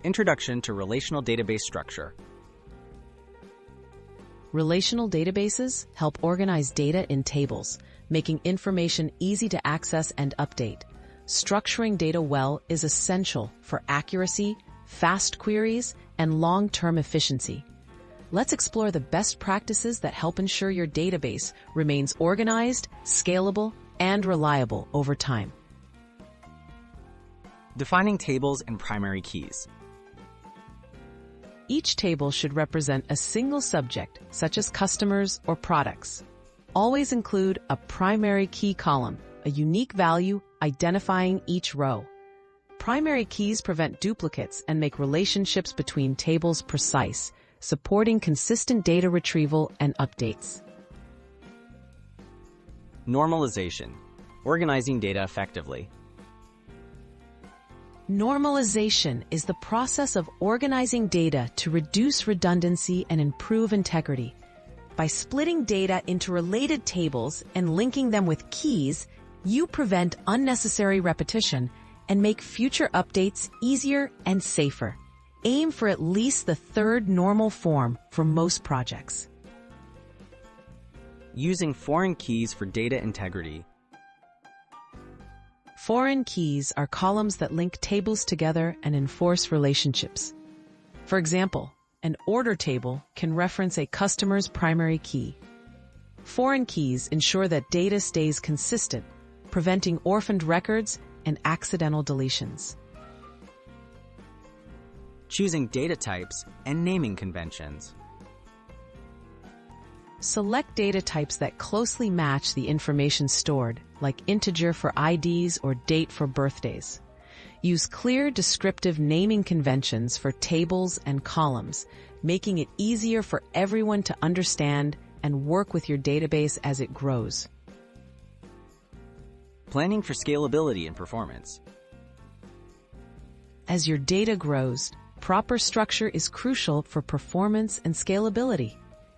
Introduction to Relational Database Structure. Relational databases help organize data in tables, making information easy to access and update. Structuring data well is essential for accuracy, fast queries, and long-term efficiency. Let's explore the best practices that help ensure your database remains organized, scalable, and reliable over time. Defining tables and primary keys. Each table should represent a single subject, such as customers or products. Always include a primary key column, a unique value identifying each row. Primary keys prevent duplicates and make relationships between tables precise, supporting consistent data retrieval and updates. Normalization. Organizing data effectively. Normalization is the process of organizing data to reduce redundancy and improve integrity. By splitting data into related tables and linking them with keys, you prevent unnecessary repetition and make future updates easier and safer. Aim for at least the third normal form for most projects. Using foreign keys for data integrity. Foreign keys are columns that link tables together and enforce relationships. For example, an order table can reference a customer's primary key. Foreign keys ensure that data stays consistent, preventing orphaned records and accidental deletions. Choosing data types and naming conventions. Select data types that closely match the information stored, like integer for IDs or date for birthdays. Use clear, descriptive naming conventions for tables and columns, making it easier for everyone to understand and work with your database as it grows. Planning for scalability and performance. As your data grows, proper structure is crucial for performance and scalability.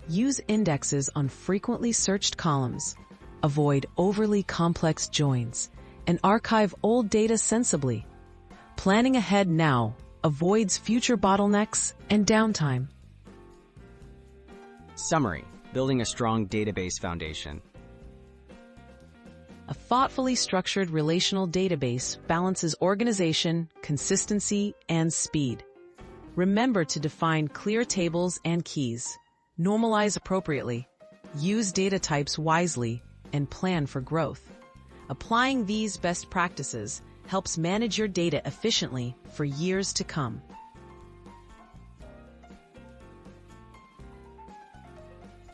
Use indexes on frequently searched columns. Avoid overly complex joins, and archive old data sensibly. Planning ahead now avoids future bottlenecks and downtime. Summary: building a strong database foundation. A thoughtfully structured relational database balances organization, consistency, and speed. Remember to define clear tables and keys. Normalize appropriately. Use data types wisely, and plan for growth. Applying these best practices helps manage your data efficiently for years to come.